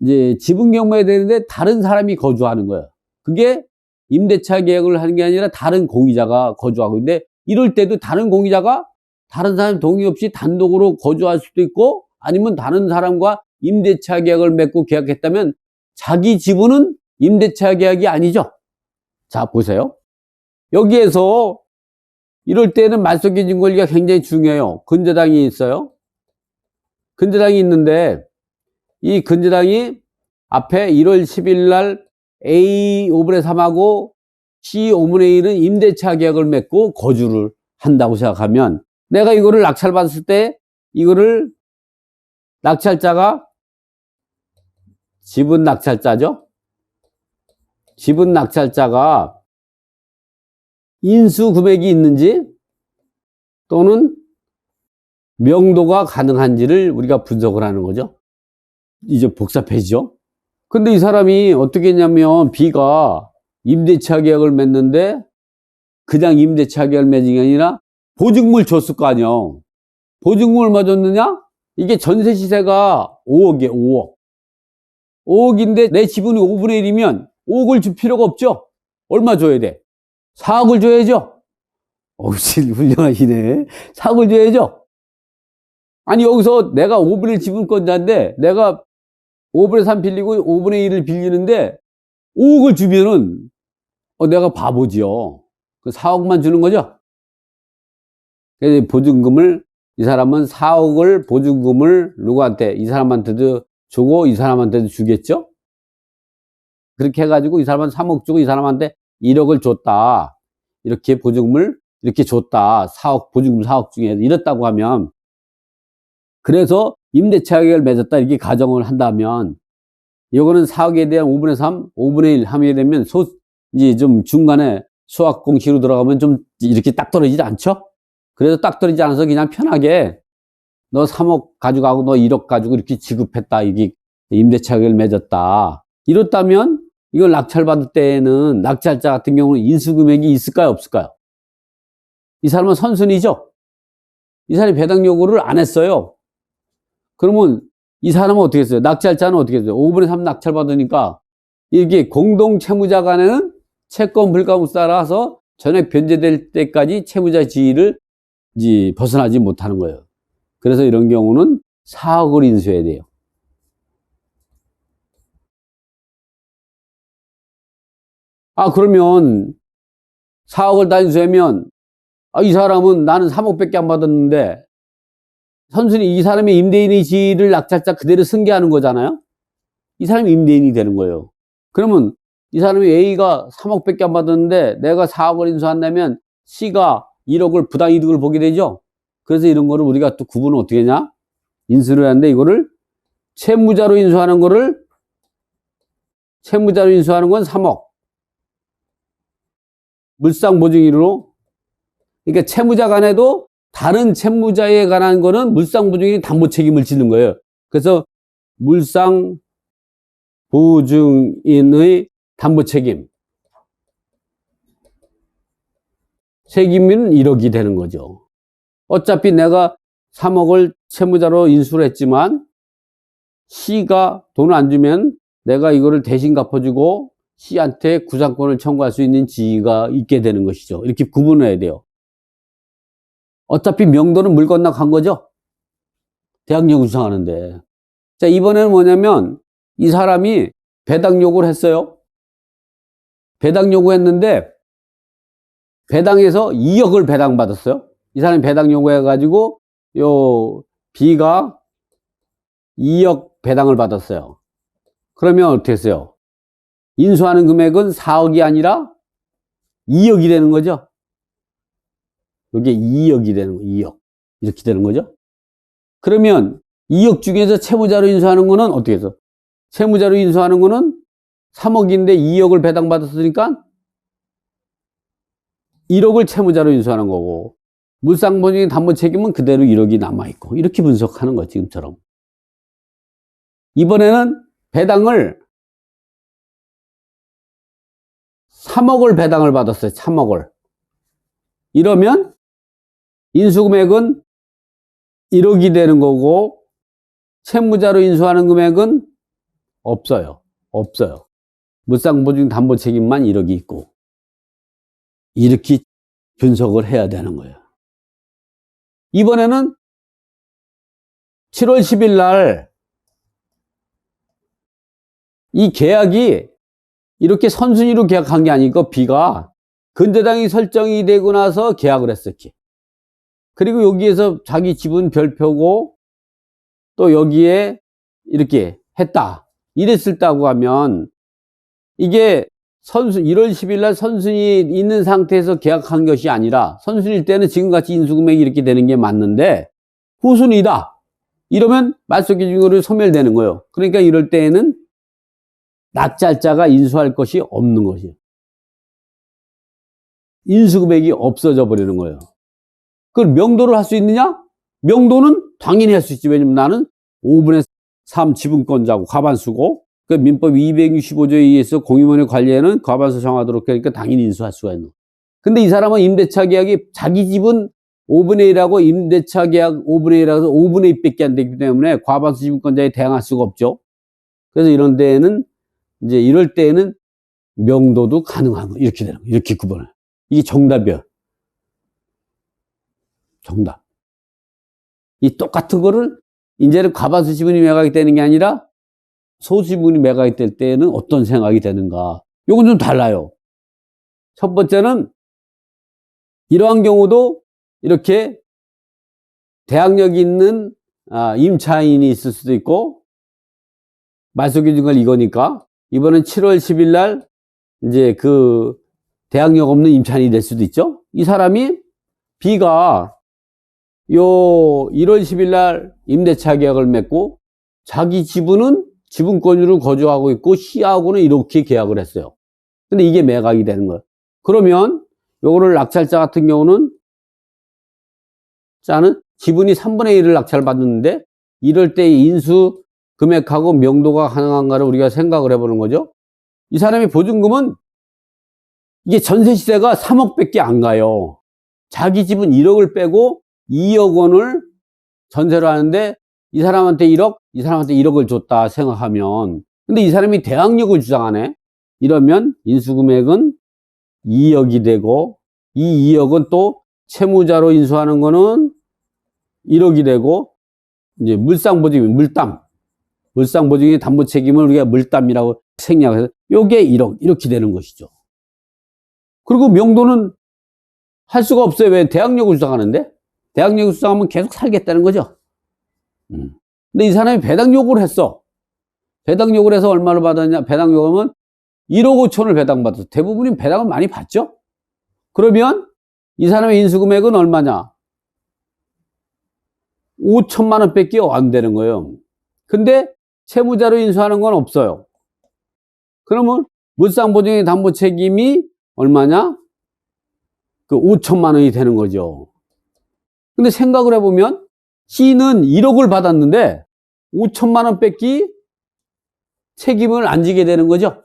이제 지분 경매가 되는데 다른 사람이 거주하는 거예요. 그게 임대차 계약을 하는 게 아니라 다른 공유자가 거주하고 있는데, 이럴 때도 다른 공유자가 다른 사람 동의 없이 단독으로 거주할 수도 있고, 아니면 다른 사람과 임대차 계약을 맺고 계약했다면 자기 지분은 임대차 계약이 아니죠. 자, 보세요. 여기에서 이럴 때는 말소기준 권리가 굉장히 중요해요. 근저당이 있어요. 근저당이 있는데, 이 근저당이 앞에 1월 10일 날 A 5분의 3하고 C 5분의 1은 임대차 계약을 맺고 거주를 한다고 생각하면, 내가 이거를 낙찰받았을 때 이거를 낙찰자가 지분 낙찰자죠. 지분 낙찰자가 인수 금액이 있는지 또는 명도가 가능한지를 우리가 분석을 하는 거죠. 이제 복잡해지죠. 근데 이 사람이 어떻게 했냐면, B가 임대차 계약을 맺는데 그냥 임대차 계약을 맺은 게 아니라 보증금을 줬을 거 아니에요. 보증금을 얼마 줬느냐? 이게 전세 시세가 5억이에요. 5억. 5억인데 내 지분이 5분의 1이면 5억을 줄 필요가 없죠. 얼마 줘야 돼? 4억을 줘야죠. 훌륭하시네. 4억을 줘야죠. 아니, 여기서 내가 5분의 1 지분권자인데 내가 5분의 3 빌리고 5분의 1을 빌리는데 5억을 주면은 내가 바보지요. 그 4억만 주는 거죠. 그래서 보증금을, 이 사람은 4억을 보증금을 누구한테? 이 사람한테도 주고 이 사람한테도 주겠죠. 그렇게 해가지고 이 사람은 3억 주고 이 사람한테 1억을 줬다. 이렇게 보증금을 이렇게 줬다. 4억, 보증금 4억 중에 이랬다고 하면, 그래서 임대차 계약을 맺었다 이렇게 가정을 한다면, 이거는 4억에 대한 5분의 3, 5분의 1 하게 되면 이제 좀 중간에 수학 공식으로 들어가면 좀 이렇게 딱 떨어지지 않죠? 그래서 딱 떨어지지 않아서 그냥 편하게 너 3억 가져가고 너 1억 가지고 이렇게 지급했다. 이게 임대차 계약을 맺었다. 이렇다면 이걸 낙찰받을 때에는 낙찰자 같은 경우는 인수금액이 있을까요? 없을까요? 이 사람은 선순위죠? 이 사람이 배당 요구를 안 했어요. 그러면 이 사람은 어떻게 했어요? 낙찰자는 어떻게 했어요? 5분의 3 낙찰받으니까 이게 공동 채무자 간에는 채권 불가분에 따라서 전액 변제될 때까지 채무자 지위를 벗어나지 못하는 거예요. 그래서 이런 경우는 4억을 인수해야 돼요. 그러면 4억을 다 인수하면, 이 사람은 나는 3억밖에 안 받았는데, 선순위 이 사람의 임대인의 지위를 낙찰자 그대로 승계하는 거잖아요. 이 사람이 임대인이 되는 거예요. 그러면 이 사람이 A가 3억밖에 안 받았는데 내가 4억을 인수한다면 C가 1억을 부당이득을 보게 되죠. 그래서 이런 거를 우리가 또 구분을 어떻게 하냐? 인수를 하는데, 이거를 채무자로 인수하는 건 3억. 물상보증인으로. 그러니까 채무자 간에도 다른 채무자에 관한 거는 물상보증인이 담보 책임을 지는 거예요. 그래서 물상보증인의 담보 책임은 1억이 되는 거죠. 어차피 내가 3억을 채무자로 인수를 했지만 C가 돈을 안 주면 내가 이거를 대신 갚아주고 C한테 구상권을 청구할 수 있는 지위가 있게 되는 것이죠. 이렇게 구분해야 돼요. 어차피 명도는 물 건너 간 거죠. 대항력 구성하는데. 자, 이번에는 뭐냐면 이 사람이 배당 요구를 했어요. 배당 요구했는데 배당에서 2억을 배당받았어요. 이 사람이 배당 요구해가지고 B가 2억 배당을 받았어요. 그러면 어떻게 했어요? 인수하는 금액은 4억이 아니라 2억이 되는 거죠. 이게 2억이 되는 거예요. 2억. 이렇게 되는 거죠. 그러면 2억 중에서 채무자로 인수하는 거는 어떻게 해서? 채무자로 인수하는 거는 3억인데 2억을 배당받았으니까 1억을 채무자로 인수하는 거고, 물상보증인 담보 책임은 그대로 1억이 남아있고, 이렇게 분석하는 거죠, 지금처럼. 이번에는 배당을 3억을 배당을 받았어요. 3억을. 이러면 인수금액은 1억이 되는 거고, 채무자로 인수하는 금액은 없어요. 없어요. 물상보증 담보 책임만 1억이 있고. 이렇게 분석을 해야 되는 거예요. 이번에는 7월 10일 날 이 계약이 이렇게 선순위로 계약한 게 아니고 B가 근저당이 설정이 되고 나서 계약을 했어요. 그리고 여기에서 자기 지분 별표고 또 여기에 이렇게 했다. 이랬을다고 하면 이게 1월 10일 날 선순위 있는 상태에서 계약한 것이 아니라 선순위일 때는 지금같이 인수금액이 이렇게 되는 게 맞는데 후순위다. 이러면 말소기준으로 소멸되는 거예요. 그러니까 이럴 때에는 낙찰자가 인수할 것이 없는 것이에요. 인수금액이 없어져 버리는 거예요. 그걸 명도를 할 수 있느냐? 명도는 당연히 할 수 있지. 왜냐면 나는 5분의 3 지분권자고 과반수고 그 민법 265조에 의해서 공유원의 관리에는 과반수 정하도록 하니까 당연히 인수할 수가 있는 거예요. 근데 이 사람은 임대차 계약이 자기 지분 5분의 1하고 임대차 계약 5분의 1하고 5분의 2밖에 안 되기 때문에 과반수 지분권자에 대항할 수가 없죠. 그래서 이런 데에는 이제 이럴 때에는 명도도 가능한 거 이렇게 되는 거 이렇게 구분을. 이게 정답이야. 정답. 이 똑같은 거를 이제는 과반수 지분이 매각이 되는 게 아니라 소지분이 매각이 될 때에는 어떤 생각이 되는가. 요건 좀 달라요. 첫 번째는 이러한 경우도 이렇게 대항력이 있는 임차인이 있을 수도 있고 말소기준을 이거니까 이번엔 7월 10일 날 이제 그 대항력 없는 임차인이 될 수도 있죠. 이 사람이 B가 요 1월 10일 날 임대차 계약을 맺고 자기 지분은 지분권으로 거주하고 있고 C하고는 이렇게 계약을 했어요. 근데 이게 매각이 되는 거예요. 그러면 요거를 낙찰자 같은 경우는 자는 지분이 3분의 1을 낙찰받는데 이럴 때 인수 금액하고 명도가 가능한가를 우리가 생각을 해보는 거죠. 이 사람이 보증금은 이게 전세 시세가 3억밖에 안 가요. 자기 지분 1억을 빼고 2억 원을 전세로 하는데 이 사람한테 1억, 이 사람한테 1억을 줬다 생각하면 근데 이 사람이 대항력을 주장하네. 이러면 인수금액은 2억이 되고 이 2억은 또 채무자로 인수하는 거는 1억이 되고 이제 물상보증이 물상보증의 담보 책임을 우리가 물담이라고 생략해서 요게 1억 이렇게 되는 것이죠. 그리고 명도는 할 수가 없어요. 왜? 대항력을 주장하는데 대항력을 주장하면 계속 살겠다는 거죠. 근데 이 사람이 배당 요구를 했어. 배당 요구를 해서 얼마를 받았냐? 배당 요구하면 1억 5천을 배당받았어. 대부분이 배당을 많이 받죠? 그러면 이 사람의 인수금액은 얼마냐? 5천만 원 밖에 안 되는 거예요. 근데 채무자로 인수하는 건 없어요. 그러면 물상보증의 담보 책임이 얼마냐? 그 5천만 원이 되는 거죠. 근데 생각을 해보면 C는 1억을 받았는데 5천만 원 뺏기 책임을 안 지게 되는 거죠.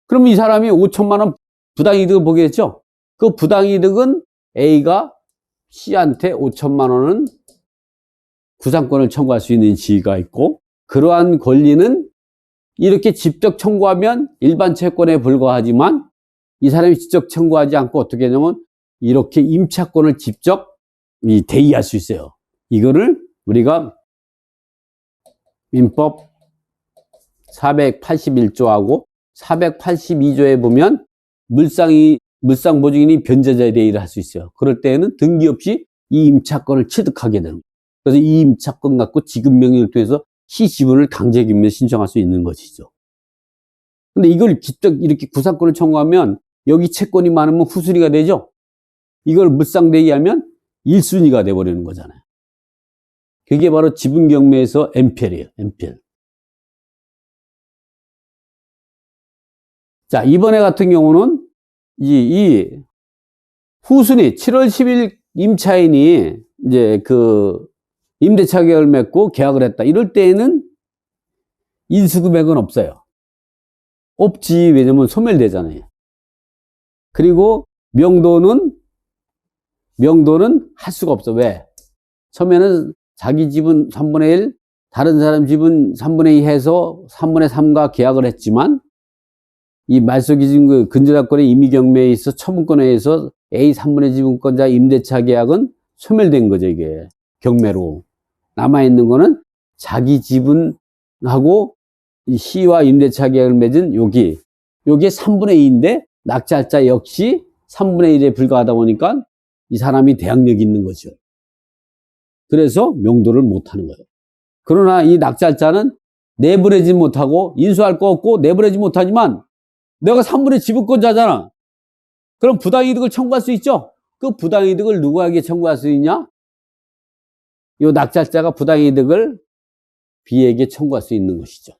그럼 이 사람이 5천만 원 부당이득을 보겠죠. 그 부당이득은 A가 C한테 5천만 원은 구상권을 청구할 수 있는 지위가 있고 그러한 권리는 이렇게 직접 청구하면 일반 채권에 불과하지만 이 사람이 직접 청구하지 않고 어떻게 하냐면 이렇게 임차권을 직접 대의할 수 있어요. 이거를 우리가 민법 481조하고 482조에 보면 물상보증인이 변제자의 대의를 할 수 있어요. 그럴 때에는 등기 없이 이 임차권을 취득하게 되는 거예요. 그래서 이 임차권 갖고 지급명령을 통해서 시지분을 강제기밀 신청할 수 있는 것이죠. 근데 이걸 직접 이렇게 구상권을 청구하면 여기 채권이 많으면 후순위가 되죠. 이걸 물상대의하면 1순위가 돼버리는 거잖아요. 그게 바로 지분경매에서 MPL이에요. MPL. 자, 이번에 같은 경우는 이 후순위 7월 10일 임차인이 이제 그 임대차 계약을 맺고 계약을 했다. 이럴 때에는 인수금액은 없어요. 없지. 왜냐면 소멸되잖아요. 그리고 명도는 할 수가 없어. 왜? 처음에는 자기 지분 3분의 1 다른 사람 집은 3분의 2 해서 3분의 3과 계약을 했지만 이 말소기준 그 근저작권의 임의경매에 있어 처분권에 의해서 A 3분의 지분권자 임대차 계약은 소멸된 거죠, 이게. 경매로. 남아있는 거는 자기 지분하고 이 시와 임대차 계약을 맺은 요게 3분의 2인데 낙찰자 역시 3분의 1에 불과하다 보니까 이 사람이 대항력이 있는 거죠. 그래서 명도를 못하는 거예요. 그러나 이 낙찰자는 내보내지 못하고 인수할 거 없고 내보내지 못하지만 내가 3분의 지분권자잖아. 그럼 부당이득을 청구할 수 있죠? 그 부당이득을 누구에게 청구할 수 있냐? 이 낙찰자가 부당이득을 B에게 청구할 수 있는 것이죠.